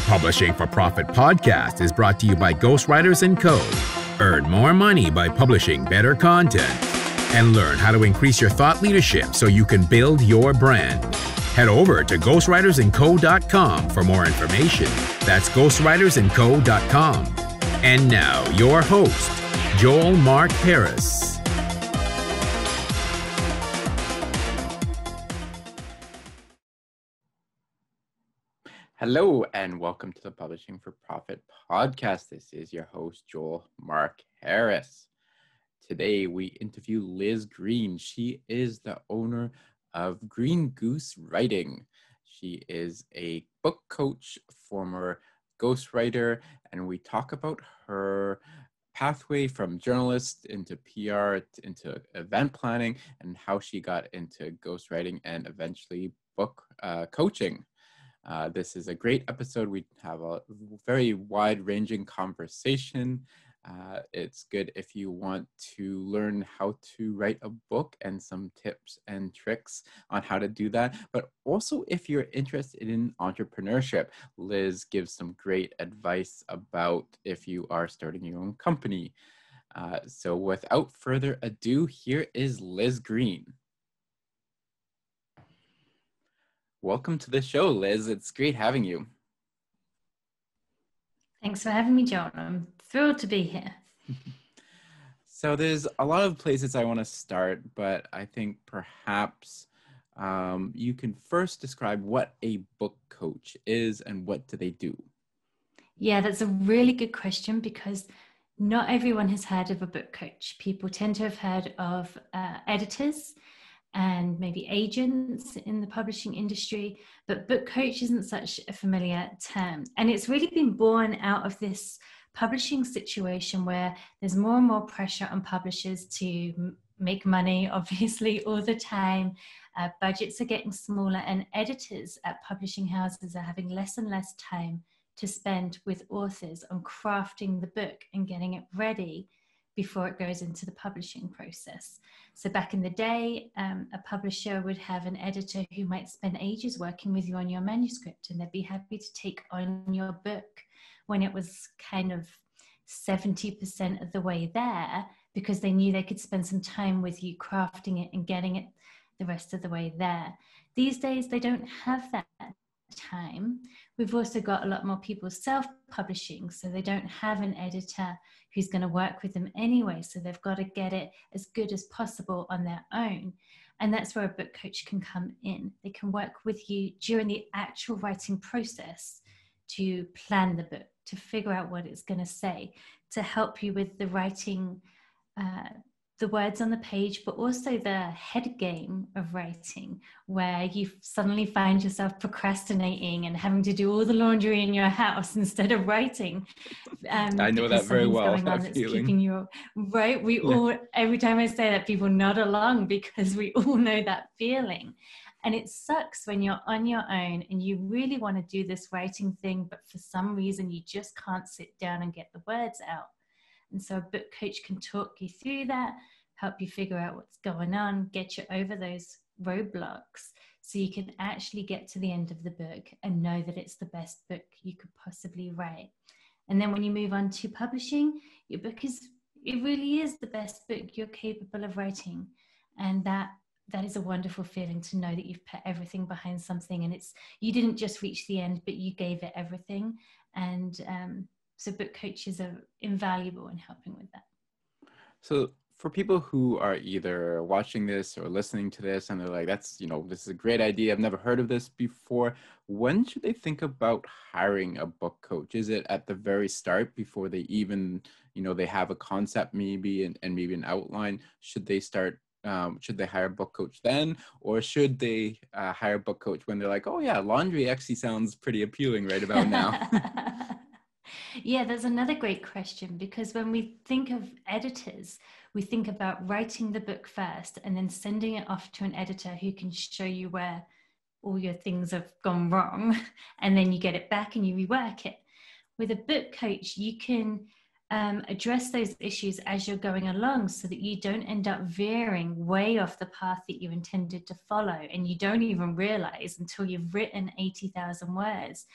Publishing for Profit podcast is brought to you by Ghostwriters & Co. Earn more money by publishing better content and learn how to increase your thought leadership so you can build your brand. Head over to ghostwritersandco.com for more information. That's ghostwritersandco.com. And now, your host, Joel Mark Harris. Hello and welcome to the Publishing for Profit podcast. This is your host, Joel Mark Harris. Today we interview Liz Green. She is the owner of Green Goose Writing. She is a book coach, former ghostwriter, and we talk about her pathway from journalist into PR, into event planning, and how she got into ghostwriting and eventually book coaching. This is a great episode. We have a very wide-ranging conversation. It's good if you want to learn how to write a book and some tips and tricks on how to do that. But also if you're interested in entrepreneurship, Liz gives some great advice about if you are starting your own company. So without further ado, here is Liz Green. Welcome to the show, Liz. It's great having you. Thanks for having me, John. I'm thrilled to be here. So there's a lot of places I want to start, but I think perhaps you can first describe what a book coach is and what do they do? Yeah, that's a really good question because not everyone has heard of a book coach. People tend to have heard of editors and maybe agents in the publishing industry, but book coach isn't such a familiar term. And it's really been born out of this publishing situation where there's more and more pressure on publishers to make money, obviously, all the time. Budgets are getting smaller, and editors at publishing houses are having less and less time to spend with authors on crafting the book and getting it ready before it goes into the publishing process. So back in the day, a publisher would have an editor who might spend ages working with you on your manuscript, and they'd be happy to take on your book when it was kind of 70% of the way there, because they knew they could spend some time with you crafting it and getting it the rest of the way there. These days, they don't have that time. We've also got a lot more people self-publishing, so they don't have an editor who's going to work with them anyway, so they've got to get it as good as possible on their own. And that's where a book coach can come in. They can work with you during the actual writing process to plan the book, to figure out what it's going to say, to help you with the writing, the words on the page, but also the head game of writing, where you suddenly find yourself procrastinating and having to do all the laundry in your house instead of writing. I know that very well. Going on that's keeping you right. We all, every time I say that, people nod along because we all know that feeling. And it sucks when you're on your own and you really want to do this writing thing, but for some reason you just can't sit down and get the words out. And so a book coach can talk you through that, help you figure out what's going on, get you over those roadblocks so you can actually get to the end of the book and know that it's the best book you could possibly write. And then when you move on to publishing, your book it really is the best book you're capable of writing. And that is a wonderful feeling to know that you've put everything behind something, and you didn't just reach the end, but you gave it everything. And so book coaches are invaluable in helping with that. So for people who are either watching this or listening to this and they're like, this is a great idea, I've never heard of this before, when should they think about hiring a book coach? Is it at the very start before they even, they have a concept maybe and maybe an outline? Should they hire a book coach then? Or should they hire a book coach when they're like, oh yeah, laundry actually sounds pretty appealing right about now? Yeah, that's another great question, because when we think of editors, we think about writing the book first and then sending it off to an editor who can show you where all your things have gone wrong, and then you get it back and you rework it. With a book coach, you can address those issues as you're going along so that you don't end up veering way off the path that you intended to follow, and you don't even realize until you've written 80,000 words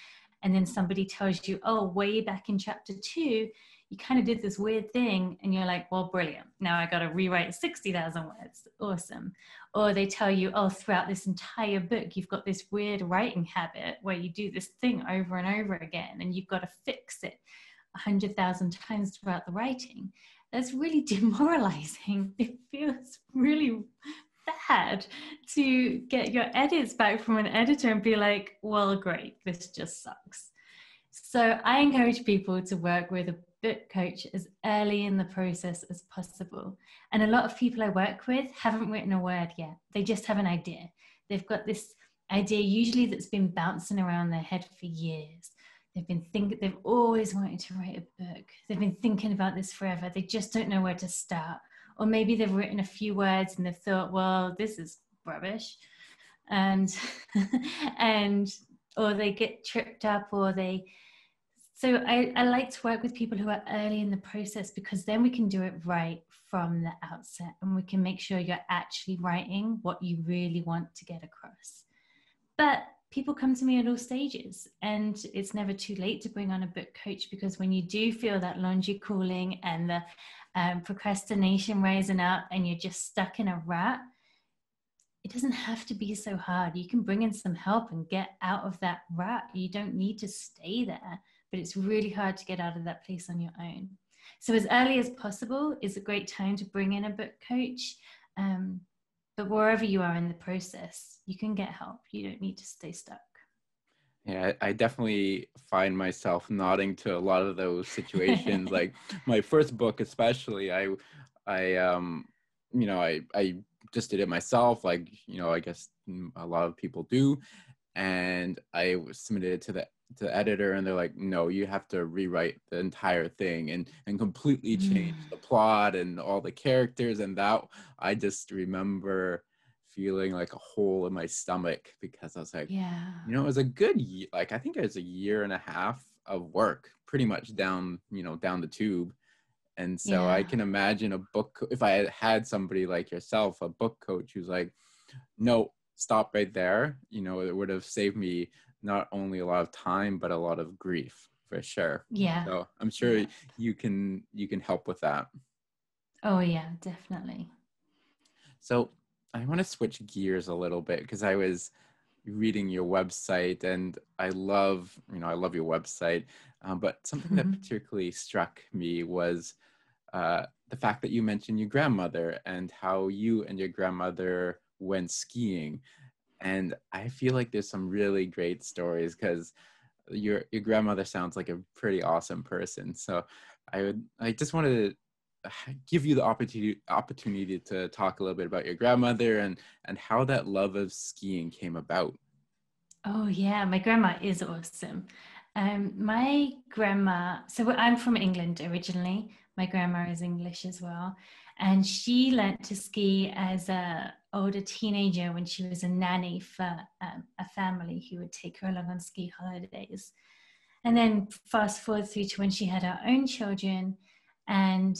and then somebody tells you, oh, way back in chapter 2, you kind of did this weird thing, and you're like, well, brilliant. Now I got to rewrite 60,000 words. Awesome. Or they tell you, oh, throughout this entire book, you've got this weird writing habit where you do this thing over and over again, and you've got to fix it 100,000 times throughout the writing. That's really demoralizing. It feels really bad to get your edits back from an editor and be like, well, great, this just sucks. So I encourage people to work with a book coach as early in the process as possible. And a lot of people I work with haven't written a word yet. They just have an idea. They've got this idea usually that's been bouncing around their head for years. They've always wanted to write a book. They've been thinking about this forever. They just don't know where to start. Or maybe they've written a few words and they've thought, well, this is rubbish. And, or they get tripped up, so I like to work with people who are early in the process, because then we can do it right from the outset, and we can make sure you're actually writing what you really want to get across. But people come to me at all stages, and it's never too late to bring on a book coach, because when you do feel that laundry cooling and the procrastination rising up and you're just stuck in a rut, it doesn't have to be so hard. You can bring in some help and get out of that rut. You don't need to stay there, but it's really hard to get out of that place on your own. So as early as possible is a great time to bring in a book coach. But wherever you are in the process, you can get help. You don't need to stay stuck. Yeah, I definitely find myself nodding to a lot of those situations. Like my first book, especially, I just did it myself. Like, I guess a lot of people do. And I submitted it to the editor, and they're like, no, you have to rewrite the entire thing and completely change the plot and all the characters. And that, I just remember feeling like a hole in my stomach, because I was like, it was a good year. Like, I think it was a year and a half of work, pretty much down the tube. And so I can imagine a book, if I had somebody like yourself, a book coach who's like, no, stop right there. It would have saved me not only a lot of time, but a lot of grief, for sure. Yeah. So I'm sure you can help with that. Oh yeah, definitely. So I want to switch gears a little bit, because I was reading your website, and I love your website. But something that particularly struck me was the fact that you mentioned your grandmother and how you and your grandmother went skiing. And I feel like there's some really great stories, because your grandmother sounds like a pretty awesome person. So I just wanted to give you the opportunity to talk a little bit about your grandmother and how that love of skiing came about. Oh yeah, my grandma is awesome. My grandma, so I'm from England originally. My grandma is English as well. And she learnt to ski as a older teenager when she was a nanny for a family who would take her along on ski holidays. And then fast forward through to when she had her own children, and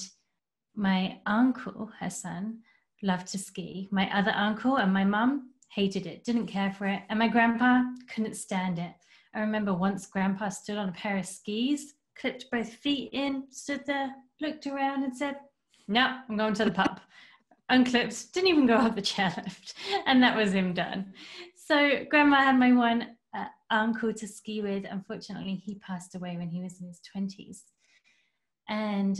my uncle, her son, loved to ski. My other uncle and my mum hated it, didn't care for it. And my grandpa couldn't stand it. I remember once grandpa stood on a pair of skis, clipped both feet in, stood there, looked around and said, no, I'm going to the pub. Unclipped, didn't even go up the chairlift. And that was him done. So grandma had my one uncle to ski with. Unfortunately, he passed away when he was in his 20s. And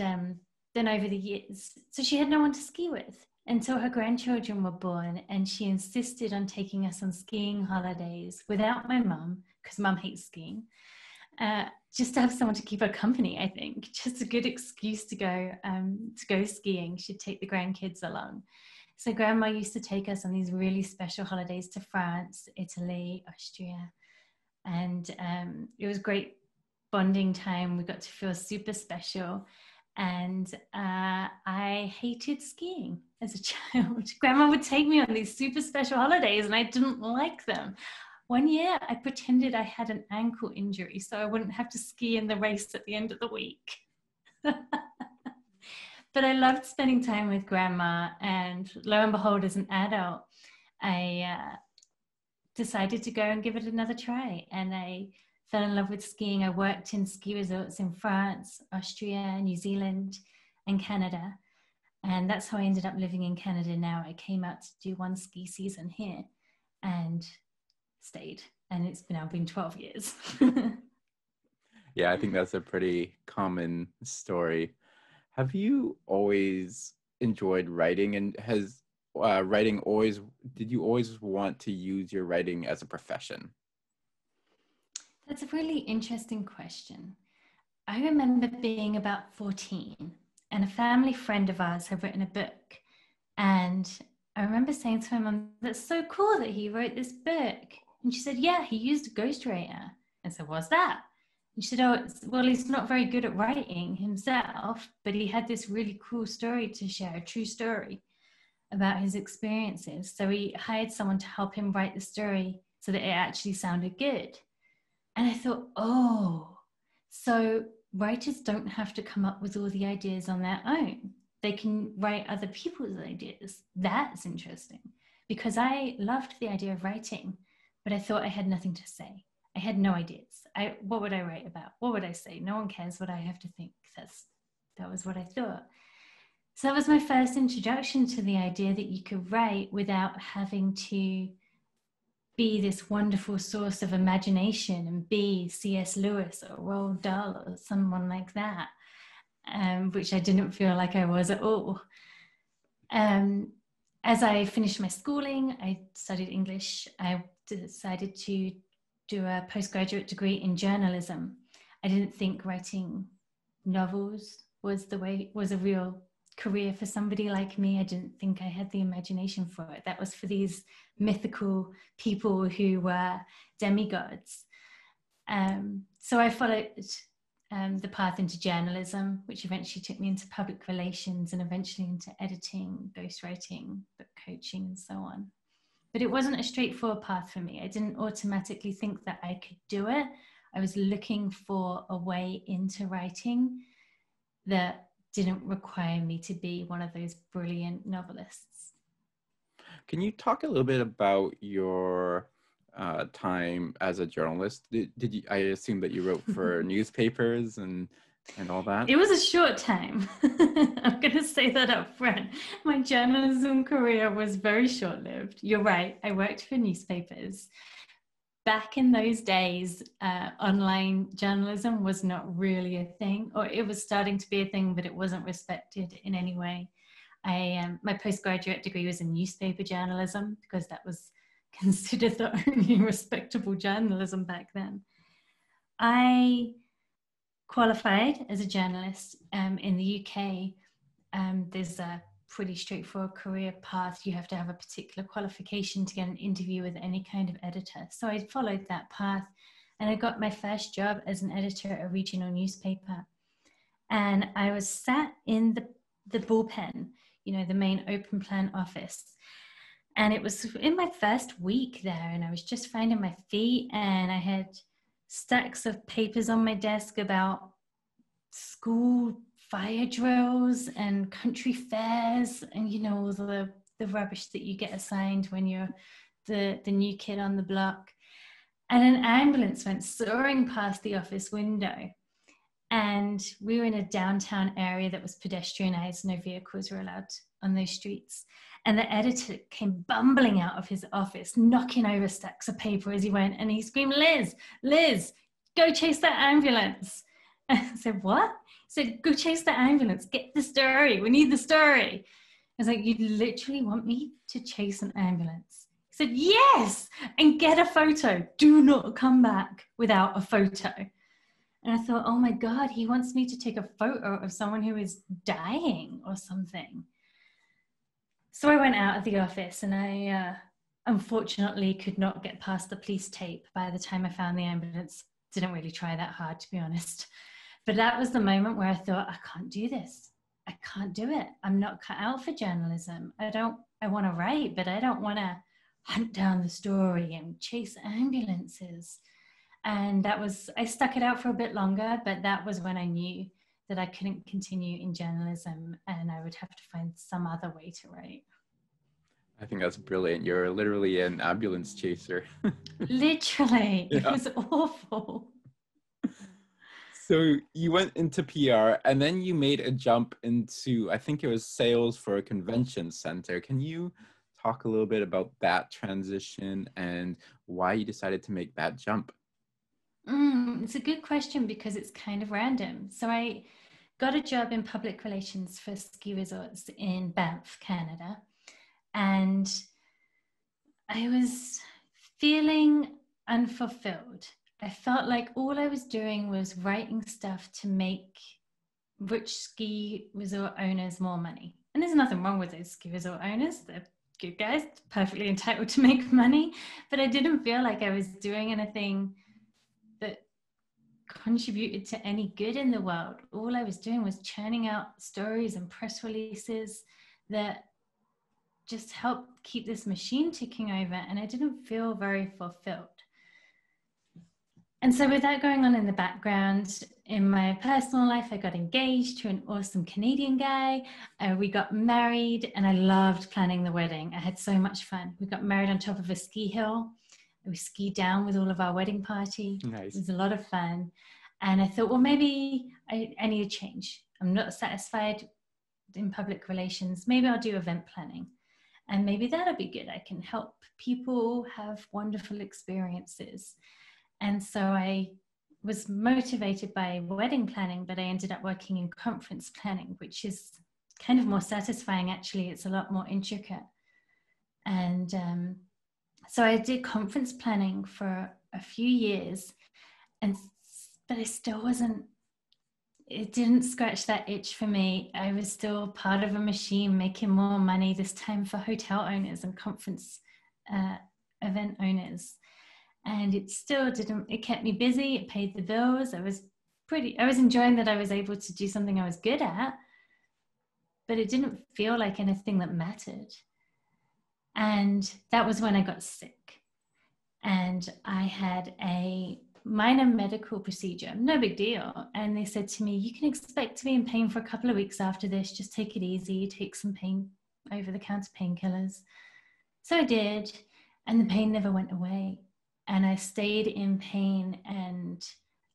then over the years, so she had no one to ski with until her grandchildren were born, and she insisted on taking us on skiing holidays without my mum, because mum hates skiing, just to have someone to keep her company. I think just a good excuse to go skiing. She'd take the grandkids along. So grandma used to take us on these really special holidays to France, Italy, Austria, and it was great bonding time. We got to feel super special. And I hated skiing as a child. Grandma would take me on these super special holidays, and I didn't like them. One year, I pretended I had an ankle injury so I wouldn't have to ski in the race at the end of the week. But I loved spending time with grandma, and lo and behold, as an adult, I decided to go and give it another try. And I fell in love with skiing. I worked in ski resorts in France, Austria, New Zealand, and Canada. And that's how I ended up living in Canada now. I came out to do one ski season here and stayed. And it's now been 12 years. Yeah, I think that's a pretty common story. Have you always enjoyed writing, and has writing always, did you always want to use your writing as a profession? That's a really interesting question. I remember being about 14 and a family friend of ours had written a book. And I remember saying to my mum, that's so cool that he wrote this book. And she said, yeah, he used a ghostwriter. I said, what's that? And she said, oh, well, he's not very good at writing himself, but he had this really cool story to share, a true story about his experiences. So he hired someone to help him write the story so that it actually sounded good. And I thought, oh, so writers don't have to come up with all the ideas on their own. They can write other people's ideas. That's interesting, because I loved the idea of writing, but I thought I had nothing to say. I had no ideas. What would I write about? What would I say? No one cares what I have to think. That was what I thought. So that was my first introduction to the idea that you could write without having to be this wonderful source of imagination and be C.S. Lewis or Roald Dahl or someone like that, which I didn't feel like I was at all. As I finished my schooling, I studied English. I decided to do a postgraduate degree in journalism. I didn't think writing novels was a real career for somebody like me. I didn't think I had the imagination for it. That was for these mythical people who were demigods. So I followed the path into journalism, which eventually took me into public relations and eventually into editing, ghostwriting, book coaching, and so on. But it wasn't a straightforward path for me. I didn't automatically think that I could do it. I was looking for a way into writing that didn't require me to be one of those brilliant novelists. Can you talk a little bit about your time as a journalist? Did you? I assume that you wrote for newspapers and all that. It was a short time. I'm going to say that up front. My journalism career was very short-lived. You're right. I worked for newspapers. Back in those days, online journalism was not really a thing, or it was starting to be a thing, but it wasn't respected in any way. My postgraduate degree was in newspaper journalism because that was considered the only respectable journalism back then. I qualified as a journalist in the UK. There's a pretty straightforward career path. You have to have a particular qualification to get an interview with any kind of editor. So I followed that path and I got my first job as an editor at a regional newspaper. And I was sat in the bullpen, the main open plan office. And it was in my first week there, and I was just finding my feet, and I had stacks of papers on my desk about school fire drills and country fairs and all the rubbish that you get assigned when you're the new kid on the block. And an ambulance went soaring past the office window, and we were in a downtown area that was pedestrianized. No vehicles were allowed on those streets. And the editor came bumbling out of his office, knocking over stacks of paper as he went, and he screamed, Liz, go chase that ambulance. And I said, what? He said, go chase the ambulance, get the story, we need the story. I was like, you literally want me to chase an ambulance? He said, yes, and get a photo. Do not come back without a photo. And I thought, oh my God, he wants me to take a photo of someone who is dying or something. So I went out of the office, and I unfortunately could not get past the police tape by the time I found the ambulance. Didn't really try that hard, to be honest. But that was the moment where I thought, I can't do this. I can't do it. I'm not cut out for journalism. I want to write, but I don't want to hunt down the story and chase ambulances. And I stuck it out for a bit longer, but that was when I knew that I couldn't continue in journalism and I would have to find some other way to write. I think that's brilliant. You're literally an ambulance chaser. Literally, Yeah. It was awful. So you went into PR and then you made a jump into, I think it was sales for a convention center. Can you talk a little bit about that transition and why you decided to make that jump? It's a good question because it's kind of random. So I got a job in public relations for ski resorts in Banff, Canada. And I was feeling unfulfilled. I felt like all I was doing was writing stuff to make rich ski resort owners more money. And there's nothing wrong with those ski resort owners. They're good guys, perfectly entitled to make money. But I didn't feel like I was doing anything that contributed to any good in the world. All I was doing was churning out stories and press releases that just helped keep this machine ticking over, and I didn't feel very fulfilled. And so with that going on in the background, in my personal life, I got engaged to an awesome Canadian guy. We got married and I loved planning the wedding. I had so much fun. We got married on top of a ski hill. We skied down with all of our wedding party. Nice. It was a lot of fun. And I thought, well, maybe I need a change. I'm not satisfied in public relations. Maybe I'll do event planning. And maybe that'll be good. I can help people have wonderful experiences. And so I was motivated by wedding planning, but I ended up working in conference planning, which is kind of more satisfying, actually. It's a lot more intricate. And so I did conference planning for a few years, but I still wasn't, it didn't scratch that itch for me. I was still part of a machine making more money, this time for hotel owners and conference event owners. And it still didn't, it kept me busy, it paid the bills. I was enjoying that I was able to do something I was good at, but it didn't feel like anything that mattered. And that was when I got sick. And I had a minor medical procedure, no big deal. And they said to me, you can expect to be in pain for a couple of weeks after this, just take it easy, take some pain, over-the-counter painkillers. So I did, and the pain never went away. And I stayed in pain, and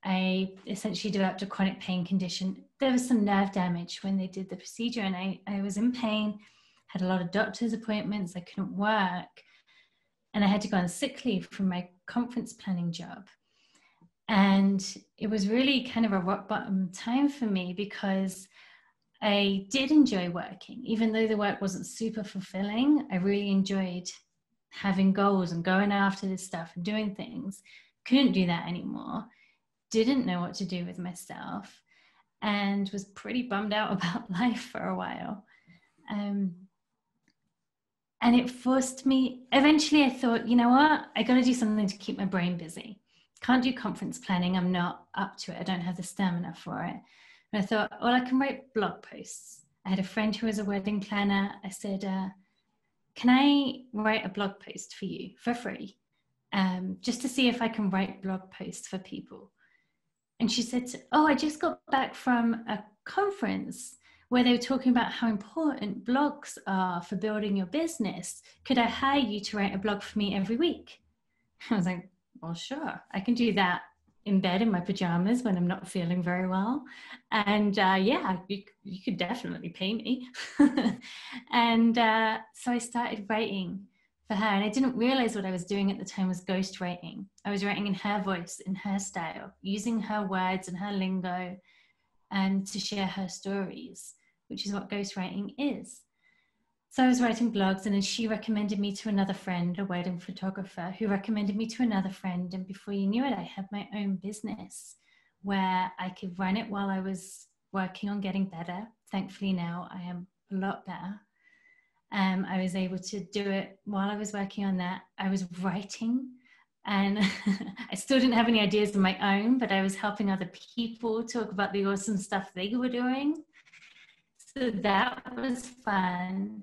I essentially developed a chronic pain condition. There was some nerve damage when they did the procedure, and I was in pain, had a lot of doctor's appointments, I couldn't work, and I had to go on sick leave from my conference planning job. And it was really kind of a rock bottom time for me because I did enjoy working. Even though the work wasn't super fulfilling, I really enjoyed having goals and going after this stuff and doing things. Couldn't do that anymore. Didn't know what to do with myself and was pretty bummed out about life for a while. And it forced me, eventually I thought, you know what? I got to do something to keep my brain busy. Can't do conference planning. I'm not up to it. I don't have the stamina for it. And I thought, well, I can write blog posts. I had a friend who was a wedding planner. I said, can I write a blog post for you for free? Just to see if I can write blog posts for people. And she said, oh, I just got back from a conference where they were talking about how important blogs are for building your business. Could I hire you to write a blog for me every week? I was like, well, sure. I can do that in bed in my pajamas when I'm not feeling very well. And yeah, you could definitely pay me. And so I started writing for her. And I didn't realize what I was doing at the time was ghostwriting. I was writing in her voice, in her style, using her words and her lingo to share her stories, which is what ghostwriting is. So I was writing blogs, and then she recommended me to another friend, a wedding photographer, who recommended me to another friend. And before you knew it, I had my own business where I could run it while I was working on getting better. Thankfully now I am a lot better. I was able to do it while I was working on that. I was writing, and I still didn't have any ideas of my own, but I was helping other people talk about the awesome stuff they were doing. So that was fun.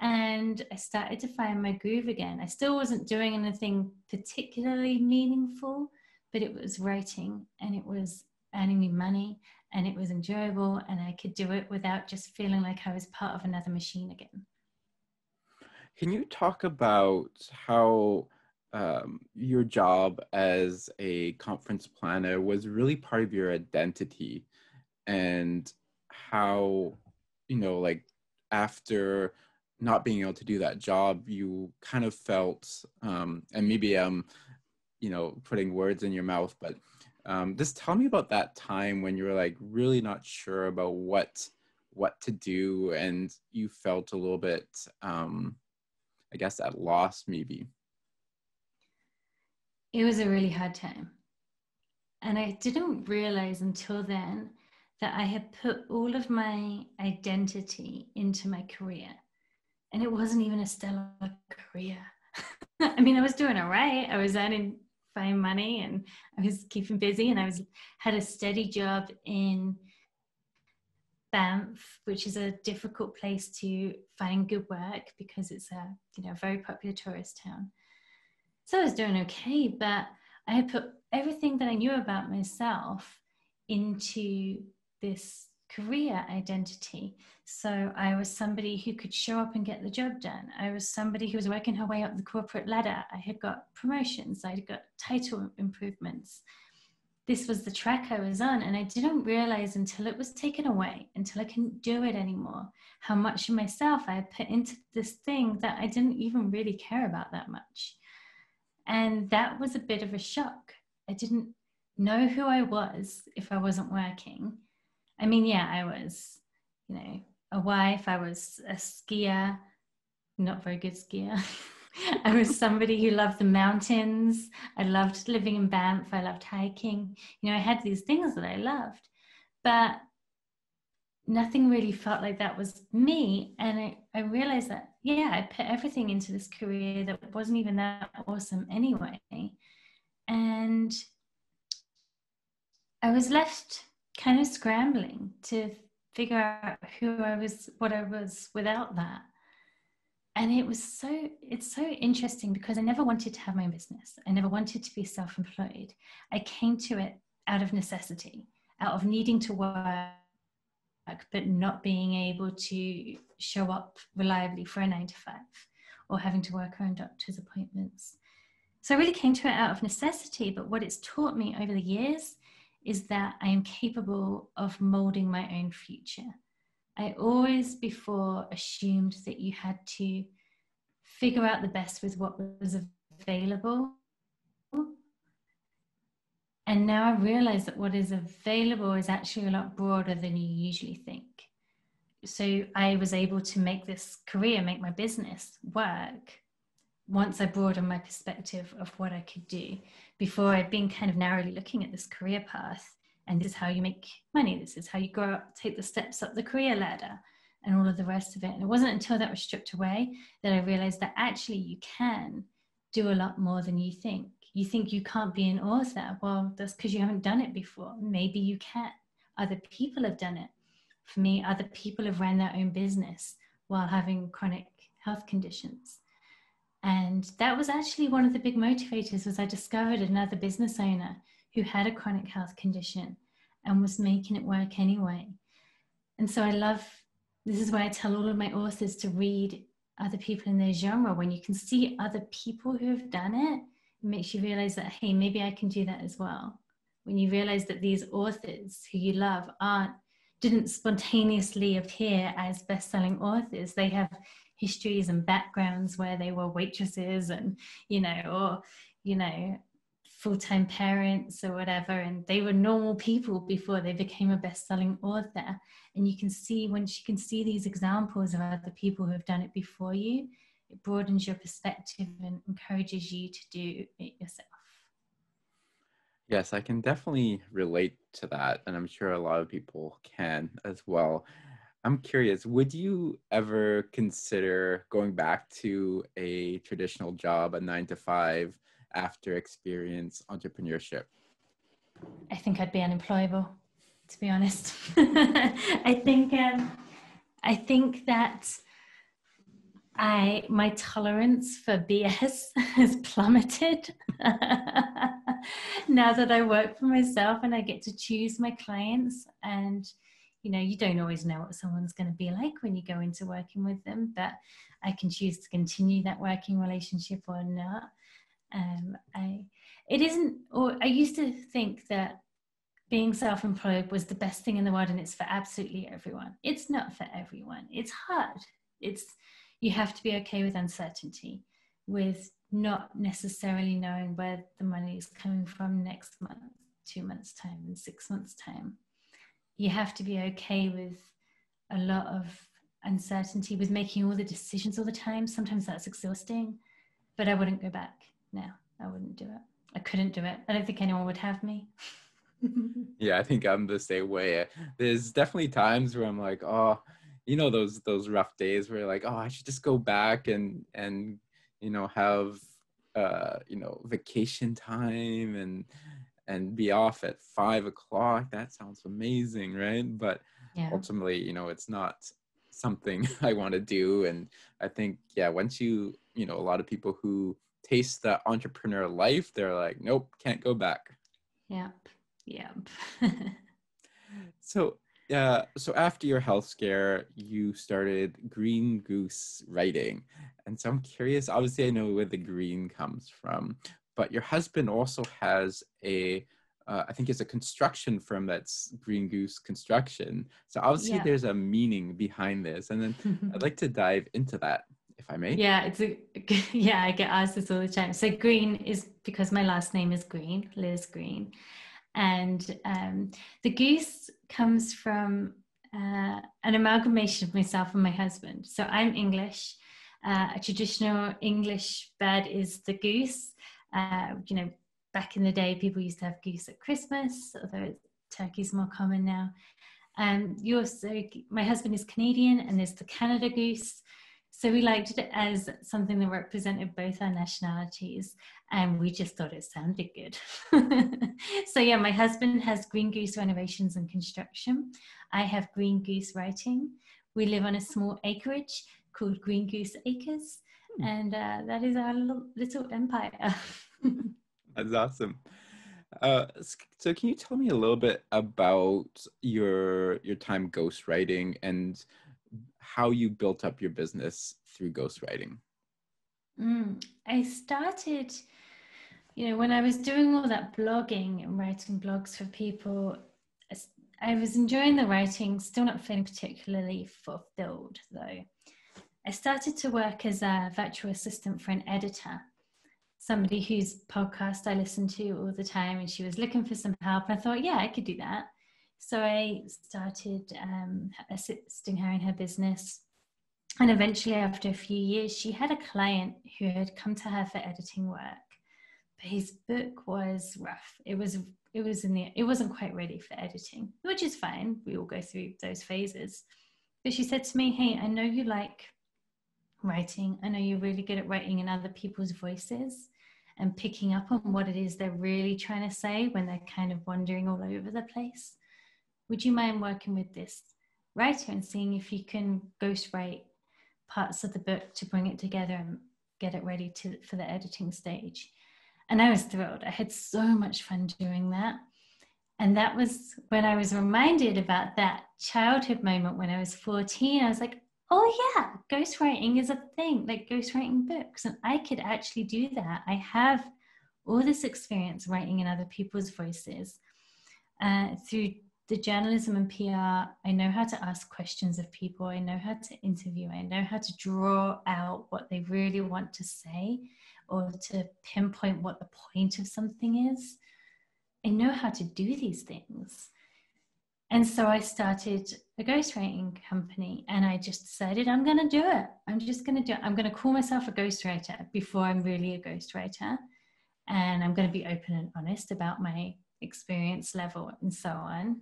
And I started to find my groove again. I still wasn't doing anything particularly meaningful, but it was writing, and it was earning me money, and it was enjoyable, and I could do it without just feeling like I was part of another machine again. Can you talk about how your job as a conference planner was really part of your identity, and how, like after not being able to do that job, you kind of felt, and maybe putting words in your mouth, but just tell me about that time when you were like really not sure about what to do, and you felt a little bit, I guess, at loss maybe. It was a really hard time. And I didn't realize until then that I had put all of my identity into my career. And it wasn't even a stellar career. I mean, I was doing all right. I was earning fine money and I was keeping busy, and had a steady job in Banff, which is a difficult place to find good work because it's a very popular tourist town. So I was doing okay, but I had put everything that I knew about myself into this career identity. So I was somebody who could show up and get the job done. I was somebody who was working her way up the corporate ladder. I had got promotions. I had got title improvements. This was the track I was on, and I didn't realize until it was taken away, until I couldn't do it anymore, how much of myself I had put into this thing that I didn't even really care about that much. And that was a bit of a shock. I didn't know who I was if I wasn't working. I mean, yeah, I was, a wife. I was a skier, not very good skier. I was somebody who loved the mountains. I loved living in Banff. I loved hiking. I had these things that I loved, but nothing really felt like that was me. And I realized that, yeah, I put everything into this career that wasn't even that awesome anyway. And I was left kind of scrambling to figure out who I was, what I was without that. And it's so interesting because I never wanted to have my own business. I never wanted to be self-employed. I came to it out of necessity, out of needing to work, but not being able to show up reliably for a 9 to 5, or having to work around doctor's appointments. So I really came to it out of necessity. But what it's taught me over the years is that I am capable of molding my own future. I always before assumed that you had to figure out the best with what was available. And now I realize that what is available is actually a lot broader than you usually think. So I was able to make this career, make my business work once I broadened my perspective of what I could do. Before, I'd been kind of narrowly looking at this career path, and this is how you make money. This is how you grow up, take the steps up the career ladder and all of the rest of it. And it wasn't until that was stripped away that I realized that actually you can do a lot more than you think. You think you can't be an author. Well, that's because you haven't done it before. Maybe you can. Other people have done it. For me, other people have ran their own business while having chronic health conditions. And that was actually one of the big motivators, was I discovered another business owner who had a chronic health condition and was making it work anyway. And so this is why I tell all of my authors to read other people in their genre. When you can see other people who have done it, it makes you realize that, hey, maybe I can do that as well. When you realize that these authors who you love didn't spontaneously appear as best-selling authors. They have histories and backgrounds where they were waitresses and, full-time parents or whatever, and they were normal people before they became a best-selling author. And you can see, once you can see these examples of other people who have done it before you, it broadens your perspective and encourages you to do it yourself. Yes, I can definitely relate to that, and I'm sure a lot of people can as well. I'm curious, would you ever consider going back to a traditional job, a 9 to 5, after experience entrepreneurship? I think I'd be unemployable, to be honest. I think that my tolerance for BS has plummeted now that I work for myself and I get to choose my clients. And you don't always know what someone's going to be like when you go into working with them, but I can choose to continue that working relationship or not. It isn't, or I used to think that being self-employed was the best thing in the world and it's for absolutely everyone. It's not for everyone. It's hard. You have to be okay with uncertainty, with not necessarily knowing where the money is coming from next month, 2 months' time, and 6 months' time. You have to be okay with a lot of uncertainty, with making all the decisions all the time. Sometimes that's exhausting, but I wouldn't go back. No, I wouldn't do it. I couldn't do it. I don't think anyone would have me. Yeah, I think I'm the same way. There's definitely times where I'm like, oh, those rough days where you're like, oh, I should just go back and have vacation time and be off at 5 o'clock. That sounds amazing, right? But yeah. Ultimately, it's not something I want to do. And I think, yeah, once a lot of people who taste the entrepreneur life, they're like, nope, can't go back. Yep. So after your health scare, you started Green Goose Writing. And so I'm curious, obviously I know where the green comes from, but your husband also has I think it's a construction firm that's Green Goose Construction. So obviously there's a meaning behind this. And then I'd like to dive into that, if I may. Yeah, I get asked this all the time. So Green is because my last name is Green, Liz Green. And the goose comes from an amalgamation of myself and my husband. So I'm English. A traditional English bird is the goose. Back in the day, people used to have goose at Christmas, although turkey's more common now. My husband is Canadian, and there's the Canada goose. So we liked it as something that represented both our nationalities, and we just thought it sounded good. So yeah, my husband has Green Goose Renovations and Construction. I have Green Goose Writing. We live on a small acreage called Green Goose Acres, and that is our little empire. That's awesome. So can you tell me a little bit about your time ghostwriting and how you built up your business through ghostwriting? I started, when I was doing all that blogging and writing blogs for people, I was enjoying the writing, still not feeling particularly fulfilled though. I started to work as a virtual assistant for an editor, somebody whose podcast I listened to all the time, and she was looking for some help. And I thought, yeah, I could do that. So I started assisting her in her business. And eventually, after a few years, she had a client who had come to her for editing work. But his book was rough. It wasn't quite ready for editing, which is fine. We all go through those phases. But she said to me, hey, I know you like writing. I know you're really good at writing in other people's voices and picking up on what it is they're really trying to say when they're kind of wandering all over the place. Would you mind working with this writer and seeing if you can ghostwrite parts of the book to bring it together and get it ready for the editing stage? And I was thrilled. I had so much fun doing that. And that was when I was reminded about that childhood moment when I was 14. I was like, oh yeah, ghostwriting is a thing, like ghostwriting books. And I could actually do that. I have all this experience writing in other people's voices. Through the journalism and PR, I know how to ask questions of people. I know how to interview. I know how to draw out what they really want to say or to pinpoint what the point of something is. I know how to do these things. And so I started a ghostwriting company, and I just decided I'm going to do it. I'm just going to do it. I'm going to call myself a ghostwriter before I'm really a ghostwriter. And I'm going to be open and honest about my experience level and so on.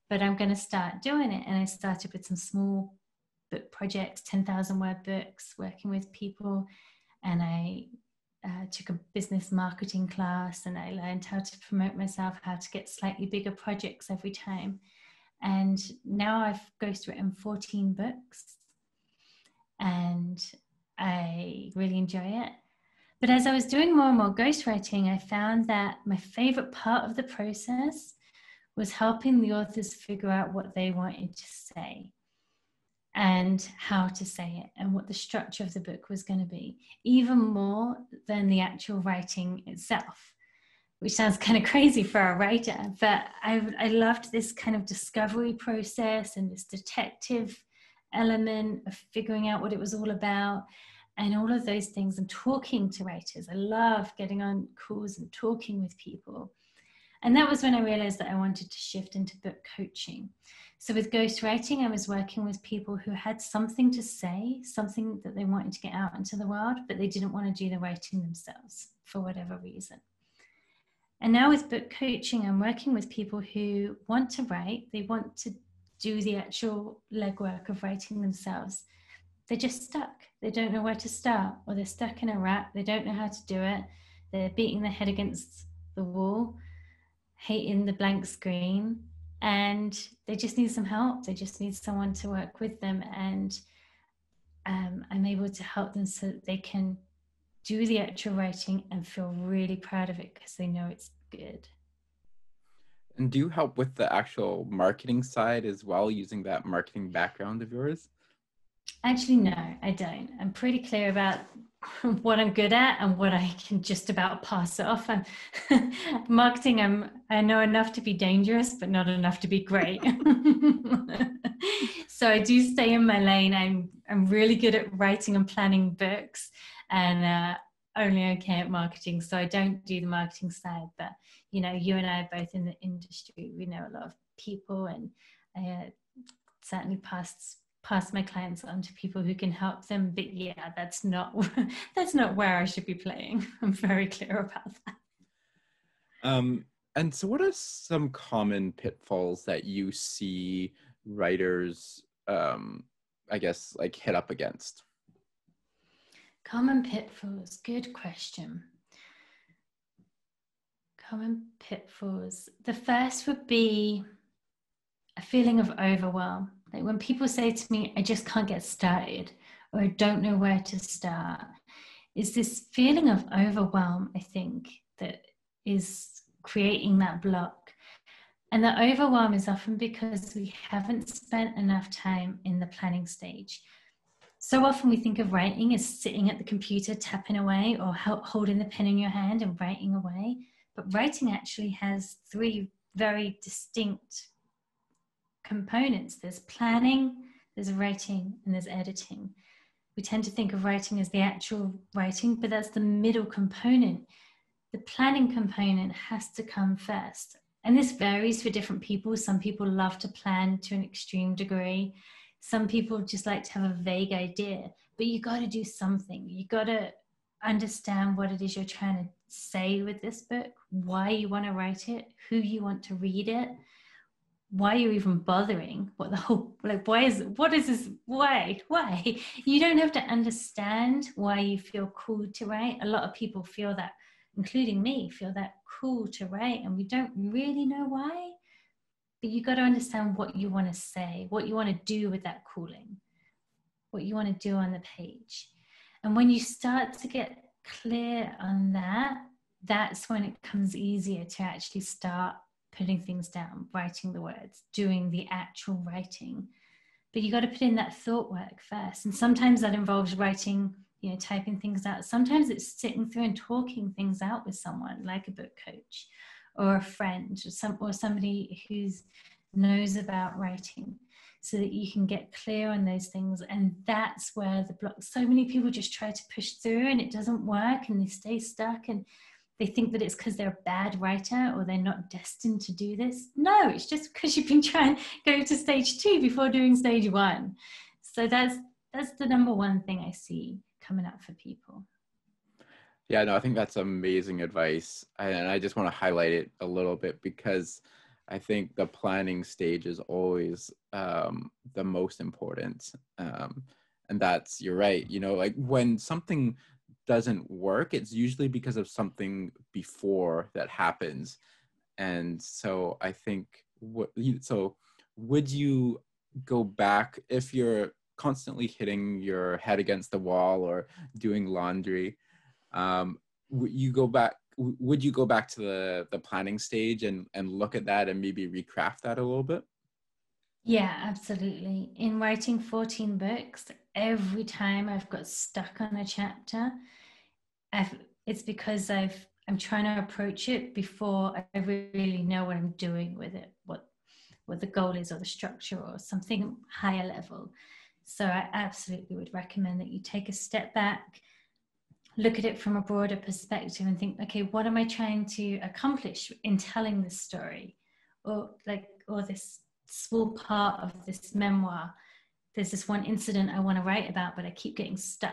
But I'm going to start doing it. And I started with some small book projects, 10,000 word books, working with people. And I took a business marketing class, and I learned how to promote myself, how to get slightly bigger projects every time. And now I've ghostwritten 14 books, and I really enjoy it. But as I was doing more and more ghostwriting, I found that my favorite part of the process was helping the authors figure out what they wanted to say. and how to say it and what the structure of the book was going to be, even more than the actual writing itself, which sounds kind of crazy for a writer. But I loved this kind of discovery process and this detective element of figuring out what it was all about and all of those things, and talking to writers. I love getting on calls and talking with people. And that was when I realized that I wanted to shift into book coaching. So with ghostwriting, I was working with people who had something to say, something that they wanted to get out into the world, but they didn't want to do the writing themselves for whatever reason. And now with book coaching, I'm working with people who want to write, they want to do the actual legwork of writing themselves. They're just stuck. They don't know where to start, or they're stuck in a rut. They don't know how to do it. They're beating their head against the wall, hating the blank screen, and they just need some help. They just need someone to work with them, and I'm able to help them so that they can do the actual writing and feel really proud of it because they know it's good. And do you help with the actual marketing side as well, using that marketing background of yours? Actually, no, I don't. I'm pretty clear about what I'm good at and what I can just about pass off. Marketing, I know enough to be dangerous, but not enough to be great. So I do stay in my lane. I'm really good at writing and planning books, and only okay at marketing. So I don't do the marketing side. But you know, you and I are both in the industry. We know a lot of people, and I certainly pass my clients on to people who can help them. But yeah, that's not where I should be playing. I'm very clear about that. And so what are some common pitfalls that you see writers, I guess, like hit up against? Common pitfalls, good question. Common pitfalls. The first would be a feeling of overwhelm. Like when people say to me, I just can't get started, or I don't know where to start, is this feeling of overwhelm, I think, that is creating that block. And the overwhelm is often because we haven't spent enough time in the planning stage. So often we think of writing as sitting at the computer, tapping away, or holding the pen in your hand and writing away. But writing actually has three very distinct components. There's planning, there's writing, and there's editing. We tend to think of writing as the actual writing, but that's the middle component. The planning component has to come first. And this varies for different people. Some people love to plan to an extreme degree. Some people just like to have a vague idea, but you got to do something. You got to understand what it is you're trying to say with this book, why you want to write it, who you want to read it, why you're even bothering, what the whole, like, what is this, why? You don't have to understand why you feel called to write. A lot of people feel that, including me, feel that call to write, and we don't really know why. But you got to understand what you want to say, what you want to do with that calling, what you want to do on the page. And when you start to get clear on that, that's when it becomes easier to actually start putting things down, writing the words, doing the actual writing. But you got to put in that thought work first. And sometimes that involves writing, you know, typing things out. Sometimes it's sitting through and talking things out with someone, like a book coach or a friend, or somebody who knows about writing, so that you can get clear on those things. And that's where the block, so many people just try to push through and it doesn't work, and they stay stuck, and they think that it's because they're a bad writer or they're not destined to do this. No, it's just because you've been trying to go to stage 2 before doing stage 1. So that's the number one thing I see coming up for people. Yeah, no, I think that's amazing advice. And I just want to highlight it a little bit because I think the planning stage is always the most important. And that's, you're right, you know, like when something doesn't work, it's usually because of something before that happens. And so I think, would you go back if you're constantly hitting your head against the wall or doing laundry? Would you go back to the planning stage and look at that and maybe recraft that a little bit? Yeah, absolutely. In writing 14 books, every time I've got stuck on a chapter, it's because I'm trying to approach it before I really know what I'm doing with it, what the goal is or the structure or something higher level. So I absolutely would recommend that you take a step back, look at it from a broader perspective and think, okay, what am I trying to accomplish in telling this story? Or this small part of this memoir. There's this one incident I want to write about, but I keep getting stuck.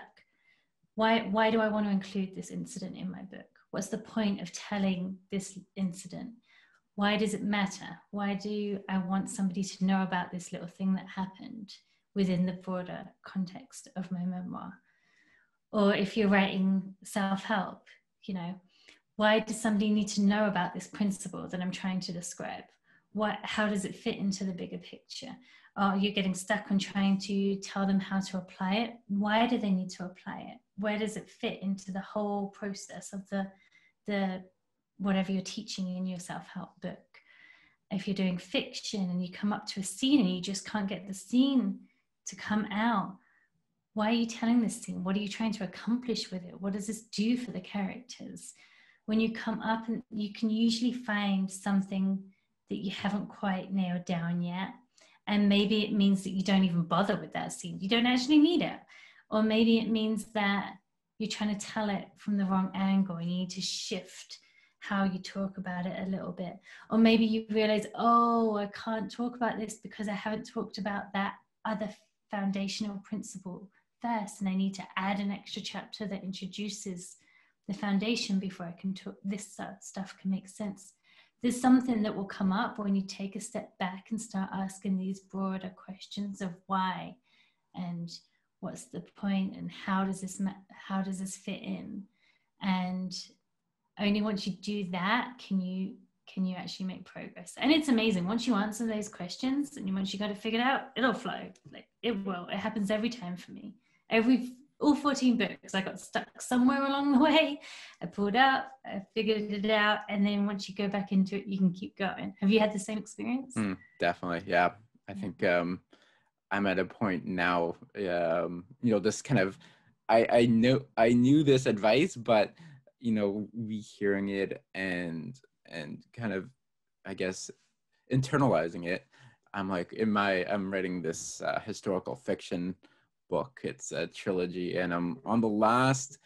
Why do I want to include this incident in my book? What's the point of telling this incident? Why does it matter? Why do I want somebody to know about this little thing that happened within the broader context of my memoir? Or if you're writing self-help, why does somebody need to know about this principle that I'm trying to describe? How does it fit into the bigger picture? Are you getting stuck on trying to tell them how to apply it? Why do they need to apply it? Where does it fit into the whole process of the whatever you're teaching in your self-help book? If you're doing fiction and you come up to a scene and you just can't get the scene to come out, why are you telling this scene? What are you trying to accomplish with it? What does this do for the characters? When you come up, and you can usually find something that you haven't quite nailed down yet. And maybe it means that you don't even bother with that scene. You don't actually need it. Or maybe it means that you're trying to tell it from the wrong angle and you need to shift how you talk about it a little bit. Or maybe you realize, oh, I can't talk about this because I haven't talked about that other foundational principle first, and I need to add an extra chapter that introduces the foundation before I can talk. This stuff can make sense. There's something that will come up when you take a step back and start asking these broader questions of why and what's the point and how does this fit in. And only once you do that can you actually make progress. And it's amazing once you answer those questions, and once you got to figure it out, it'll flow. Like it will. It happens every time for me. All 14 books, I got stuck somewhere along the way. I pulled up, I figured it out, and then once you go back into it, you can keep going. Have you had the same experience? Definitely, yeah. I think I'm at a point now. This kind of, I knew this advice, but hearing it and kind of, I guess, internalizing it. I'm like, I'm writing this historical fiction book. It's a trilogy, and I'm on the last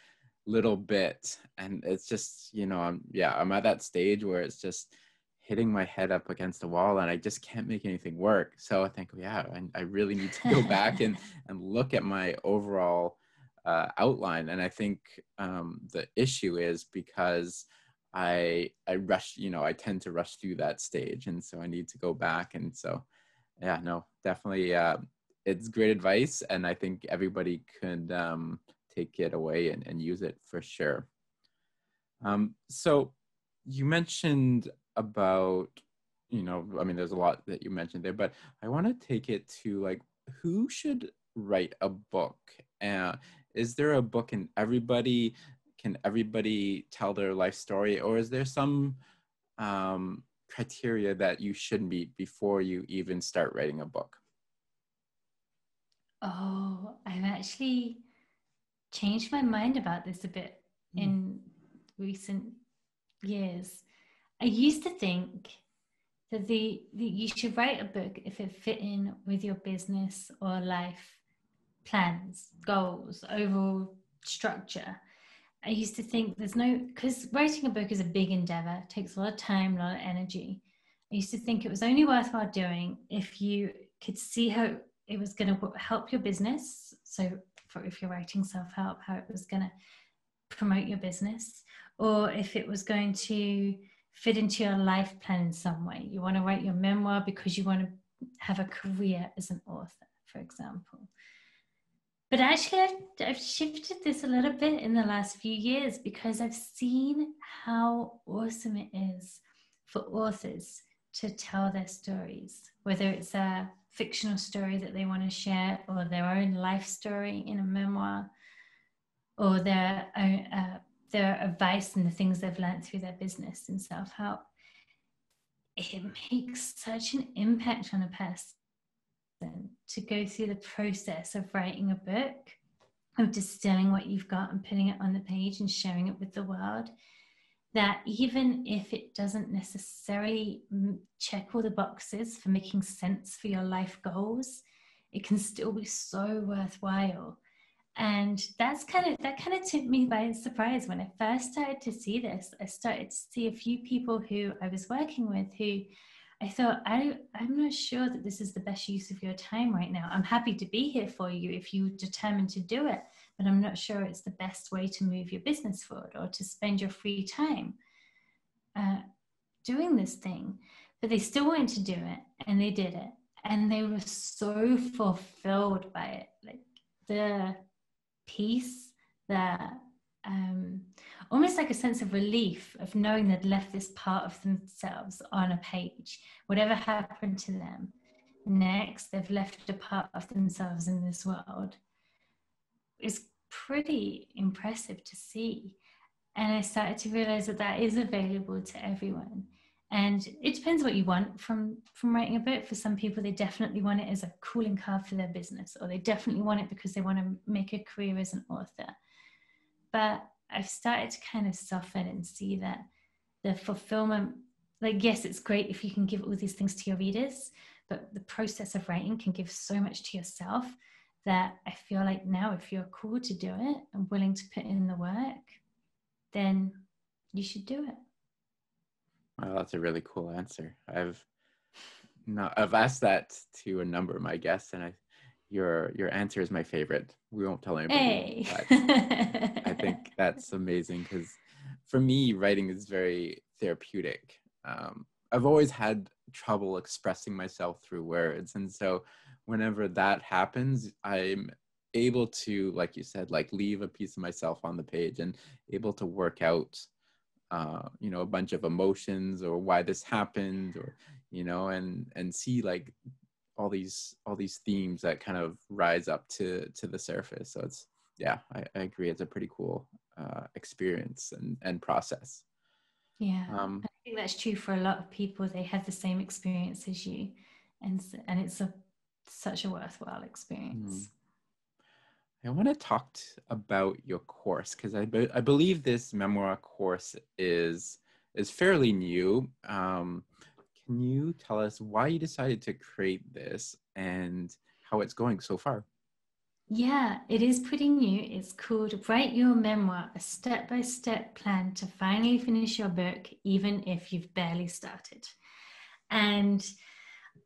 little bit, and it's just, I'm at that stage where it's just hitting my head up against the wall, and I just can't make anything work. So I think, I really need to go back and look at my overall outline. And I think the issue is because I rush, I tend to rush through that stage. And so I need to go back. And so, definitely it's great advice. And I think everybody could take it away and use it for sure. So you mentioned about, there's a lot that you mentioned there, but I want to take it to like, who should write a book? Is there a book can everybody tell their life story, or is there some criteria that you should meet before you even start writing a book? Oh, I've actually changed my mind about this a bit in recent years. I used to think that you should write a book if it fit in with your business or life plans, goals, overall structure. I used to think because writing a book is a big endeavor, it takes a lot of time, a lot of energy. I used to think it was only worthwhile doing if you could see how it was going to help your business. So if you're writing self-help, how it was going to promote your business, or if it was going to fit into your life plan in some way. You want to write your memoir because you want to have a career as an author, for example. But actually, I've shifted this a little bit in the last few years because I've seen how awesome it is for authors to tell their stories, whether it's a fictional story that they want to share, or their own life story in a memoir, or their advice and the things they've learned through their business and self-help. It makes such an impact on a person. to go through the process of writing a book, of distilling what you've got and putting it on the page and sharing it with the world, that even if it doesn't necessarily check all the boxes for making sense for your life goals, it can still be so worthwhile. And that kind of took me by surprise. When I first started to see this, I started to see a few people who I was working with who I thought, I'm not sure that this is the best use of your time right now. I'm happy to be here for you if you're determined to do it, but I'm not sure it's the best way to move your business forward or to spend your free time doing this thing. But they still wanted to do it, and they did it. And they were so fulfilled by it. Like the peace, that almost like a sense of relief of knowing they'd left this part of themselves on a page. Whatever happened to them next, they've left a part of themselves in this world. It's pretty impressive to see. And I started to realize that that is available to everyone. And it depends what you want from writing a book. For some people, they definitely want it as a calling card for their business, or they definitely want it because they want to make a career as an author. But I've started to kind of soften and see that the fulfillment, like, yes, it's great if you can give all these things to your readers, but the process of writing can give so much to yourself that I feel like now, if you're cool to do it and willing to put in the work, then you should do it. Well, that's a really cool answer. I've asked that to a number of my guests, and your answer is my favorite. We won't tell anybody. Hey. But I think that's amazing, because for me, writing is very therapeutic. I've always had trouble expressing myself through words, and so whenever that happens, I'm able to, like you said, like leave a piece of myself on the page and able to work out a bunch of emotions, or why this happened, or and see like all these themes that kind of rise up to the surface. So it's, yeah, I agree, it's a pretty cool experience and process. Yeah, I think that's true for a lot of people. They have the same experience as you, and it's such a worthwhile experience. I want to talk about your course, because I believe this memoir course is fairly new. Can you tell us why you decided to create this and how it's going so far? Yeah, it is pretty new. It's called Write Your Memoir, a step-by-step plan to finally finish your book, even if you've barely started. And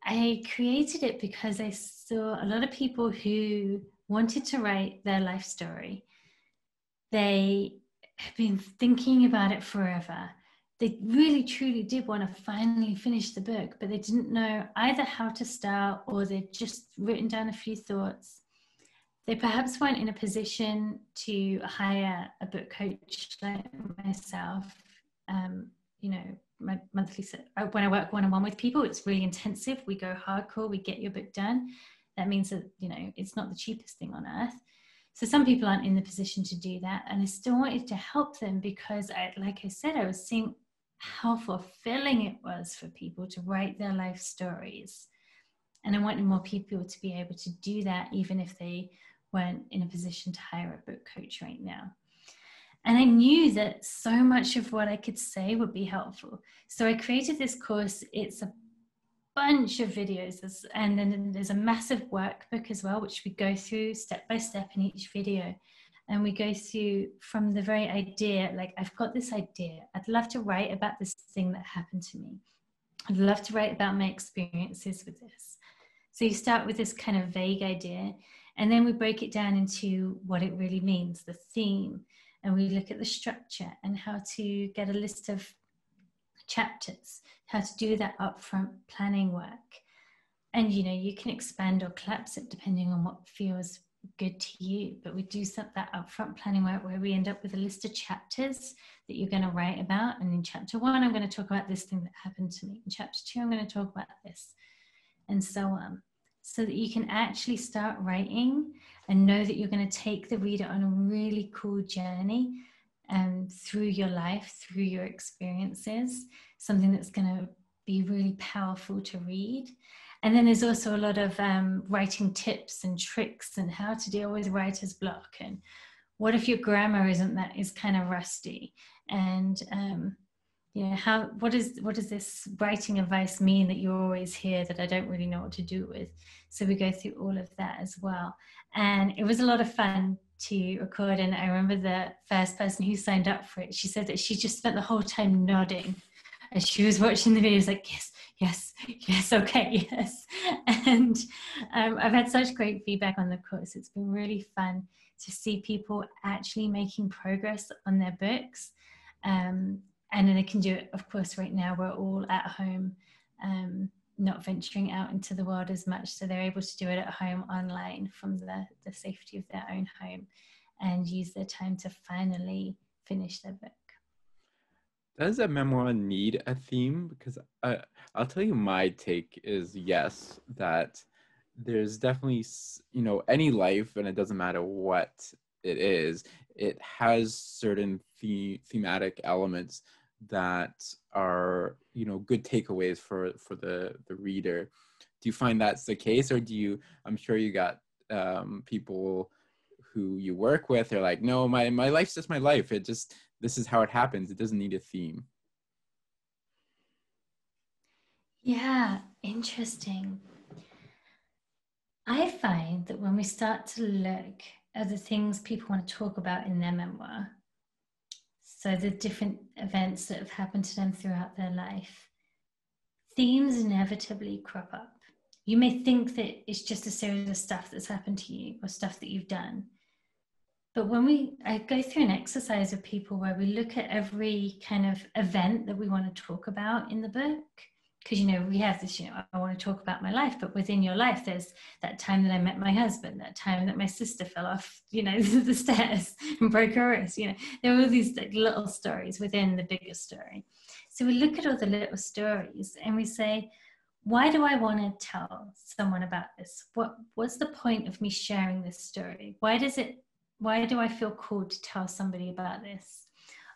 I created it because I saw a lot of people who wanted to write their life story. They have been thinking about it forever. They really, truly did want to finally finish the book, but they didn't know either how to start, or they'd just written down a few thoughts. They perhaps weren't in a position to hire a book coach like myself. My monthly, when I work one-on-one with people, it's really intensive. We go hardcore, we get your book done. That means that, it's not the cheapest thing on earth. So some people aren't in the position to do that. And I still wanted to help them because, like I said, I was seeing how fulfilling it was for people to write their life stories. And I wanted more people to be able to do that, even if they weren't in a position to hire a book coach right now. And I knew that so much of what I could say would be helpful. So I created this course. It's a bunch of videos, and then there's a massive workbook as well, which we go through step by step in each video. And we go through from the very idea, like, I've got this idea. I'd love to write about this thing that happened to me. I'd love to write about my experiences with this. So you start with this kind of vague idea, and then we break it down into what it really means, the theme, and we look at the structure and how to get a list of chapters, how to do that upfront planning work. And, you can expand or collapse it depending on what feels good to you. But we do that upfront planning work where we end up with a list of chapters that you're going to write about. And in chapter 1, I'm going to talk about this thing that happened to me. In chapter 2, I'm going to talk about this, and so on, so that you can actually start writing and know that you're going to take the reader on a really cool journey through your life, through your experiences, something that's going to be really powerful to read. And then there's also a lot of writing tips and tricks and how to deal with writer's block, and what if your grammar is kind of rusty, and what does this writing advice mean that you always hear that I don't really know what to do with. So we go through all of that as well, and it was a lot of fun to record. And I remember the first person who signed up for it, she said that she just spent the whole time nodding as she was watching the videos, like, yes, okay, yes. And I've had such great feedback on the course. It's been really fun to see people actually making progress on their books. And then they can do it, of course, right now we're all at home, not venturing out into the world as much. So they're able to do it at home online from the safety of their own home and use their time to finally finish their book. Does a memoir need a theme? Because I'll tell you, my take is yes, that there's definitely, any life, and it doesn't matter what it is, it has certain thematic elements that are, good takeaways for the reader. Do you find that's the case, or I'm sure you got people who you work with are like, no, my life's just my life. This is how it happens. It doesn't need a theme. Yeah, interesting. I find that when we start to look at the things people want to talk about in their memoir, so the different events that have happened to them throughout their life, themes inevitably crop up. You may think that it's just a series of stuff that's happened to you or stuff that you've done. But I go through an exercise with people where we look at every kind of event that we want to talk about in the book. Because, we have this, I want to talk about my life, but within your life, there's that time that I met my husband, that time that my sister fell off, the stairs and broke her wrist. There are all these little stories within the bigger story. So we look at all the little stories and we say, why do I want to tell someone about this? What's the point of me sharing this story? Why do I feel called to tell somebody about this?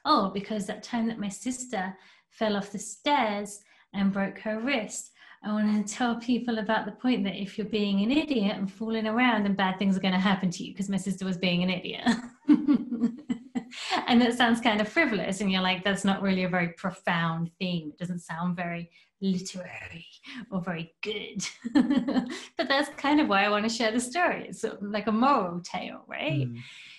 Oh, because that time that my sister fell off the stairs and broke her wrist, I want to tell people about the point that if you're being an idiot and fooling around, then bad things are going to happen to you, because my sister was being an idiot. And that sounds kind of frivolous, and you're like, that's not really a very profound theme. It doesn't sound very literary or very good. But that's kind of why I want to share the story. It's sort of like a moral tale, right?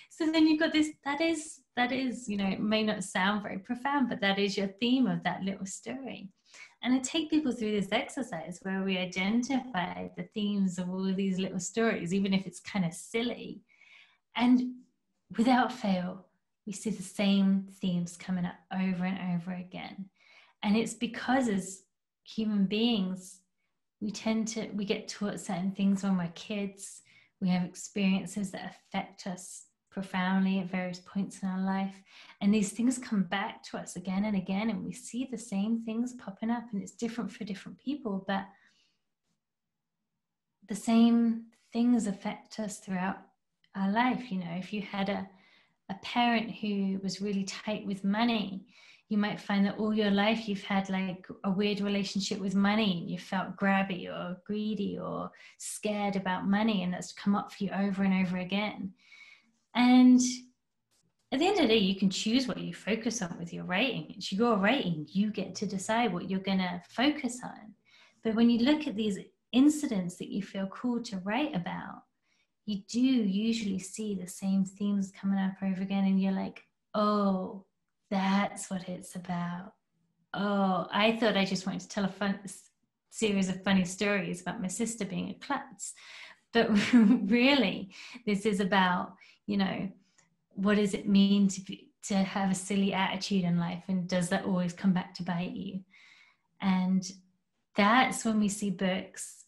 So then you've got this, that is, it may not sound very profound, but that is your theme of that little story. And I take people through this exercise where we identify the themes of all of these little stories, even if it's kind of silly. And without fail, we see the same themes coming up over and over again. And it's because as human beings, we get taught certain things when we're kids. We have experiences that affect us profoundly at various points in our life. And these things come back to us again and again, and we see the same things popping up, and it's different for different people, but the same things affect us throughout our life. If you had a parent who was really tight with money, you might find that all your life you've had like a weird relationship with money. You felt grabby or greedy or scared about money, and that's come up for you over and over again. And at the end of the day, you can choose what you focus on with your writing. It's your writing. You get to decide what you're going to focus on. But when you look at these incidents that you feel called to write about, you do usually see the same themes coming up over again, and you're like, oh, that's what it's about. Oh, I thought I just wanted to tell a series of funny stories about my sister being a klutz. But really, this is about, what does it mean to have a silly attitude in life, and does that always come back to bite you? And that's when we see books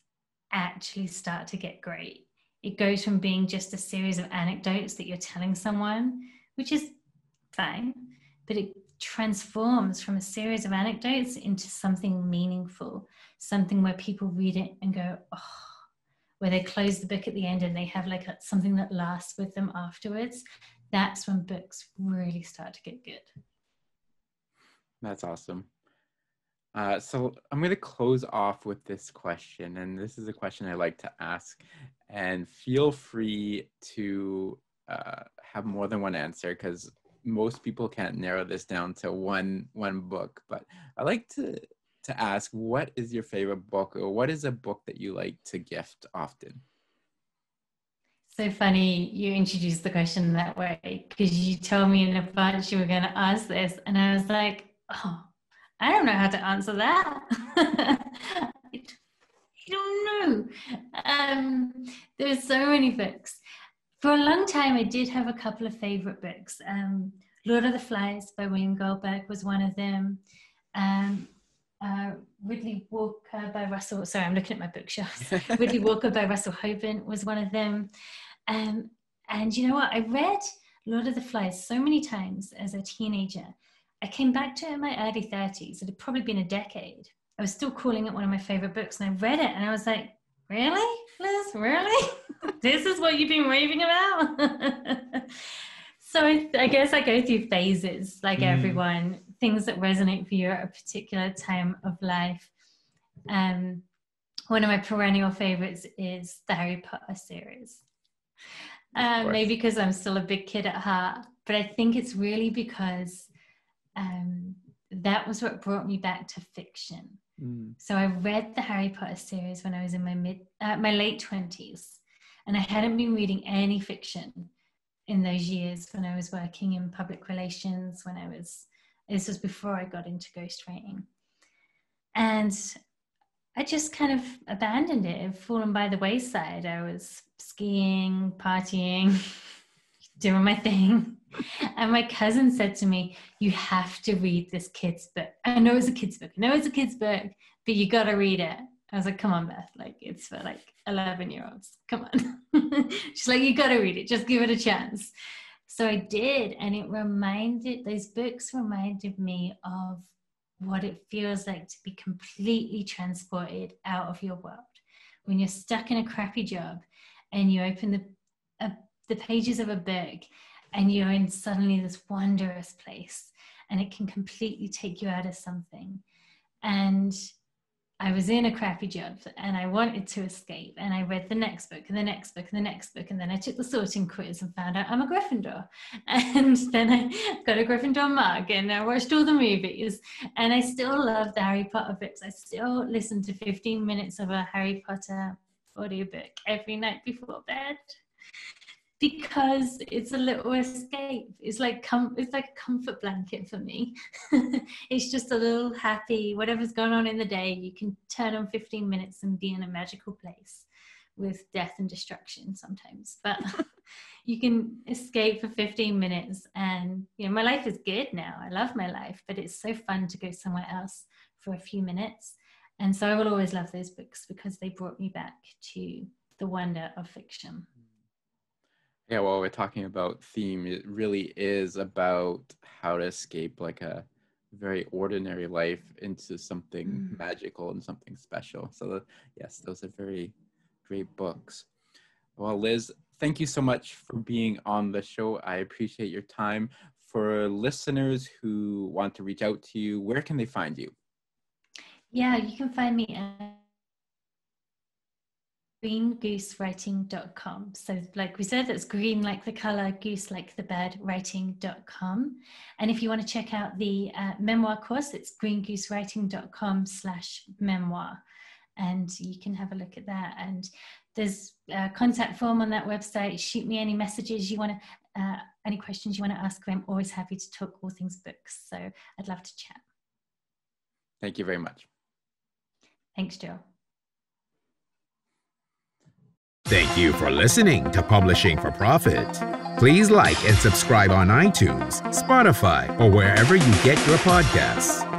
actually start to get great. It goes from being just a series of anecdotes that you're telling someone, which is fine, but it transforms from a series of anecdotes into something meaningful, something where people read it and go, oh, where they close the book at the end and they have like something that lasts with them afterwards. That's when books really start to get good. That's awesome. So I'm going to close off with this question, and this is a question I like to ask, and feel free to have more than one answer, because most people can't narrow this down to one book. But I like to ask, what is your favorite book, or what is a book that you like to gift often? So funny you introduced the question that way, because you told me in advance you were going to ask this, and I was like, oh, I don't know how to answer that. I don't know. There's so many books. For a long time, I did have a couple of favorite books. Lord of the Flies by William Goldberg was one of them. Ridley Walker by Russell, sorry, I'm looking at my bookshelves. Ridley Walker by Russell Hoban was one of them. And you know what? I read Lord of the Flies so many times as a teenager. I came back to it in my early 30s. It had probably been a decade. I was still calling it one of my favorite books, and I read it and I was like, really, Liz? Really? This is what you've been raving about? So I guess I go through phases, like everyone, things that resonate for you at a particular time of life. One of my perennial favorites is the Harry Potter series. Maybe because I'm still a big kid at heart, but I think it's really because that was what brought me back to fiction. So I read the Harry Potter series when I was in my late 20s, and I hadn't been reading any fiction in those years when I was working in public relations, this was before I got into ghostwriting. And I just kind of abandoned it. It had fallen by the wayside. I was skiing, partying, doing my thing. And my cousin said to me, you have to read this kid's book. I know it's a kid's book, but you got to read it. I was like, come on, Beth, like it's for like 11-year-olds. Come on. She's like, you got to read it. Just give it a chance. So I did. And those books reminded me of what it feels like to be completely transported out of your world. When you're stuck in a crappy job and you open the pages of a book and you're in suddenly this wondrous place, and it can completely take you out of something. And I was in a crappy job and I wanted to escape, and I read the next book and the next book and the next book, and then I took the sorting quiz and found out I'm a Gryffindor, and then I got a Gryffindor mug and I watched all the movies, and I still love the Harry Potter books. I still listen to 15 minutes of a Harry Potter audiobook every night before bed, because it's a little escape. It's like a comfort blanket for me. It's just a little happy, whatever's going on in the day, you can turn on 15 minutes and be in a magical place with death and destruction sometimes. But you can escape for 15 minutes. And, my life is good now. I love my life, but it's so fun to go somewhere else for a few minutes. And so I will always love those books because they brought me back to the wonder of fiction. Yeah, well, we're talking about theme. It really is about how to escape like a very ordinary life into something magical and something special. So yes, those are very great books. Well, Liz, thank you so much for being on the show. I appreciate your time. For listeners who want to reach out to you, where can they find you? Yeah, you can find me at greengoosewriting.com. So like we said, that's green like the color, goose like the bird, writing.com. And if you want to check out the memoir course, it's greengoosewriting.com/memoir. And you can have a look at that. And there's a contact form on that website. Shoot me any messages you want to, any questions you want to ask. I'm always happy to talk all things books. So I'd love to chat. Thank you very much. Thanks, Joe. Thank you for listening to Publishing for Profit. Please like and subscribe on iTunes, Spotify, or wherever you get your podcasts.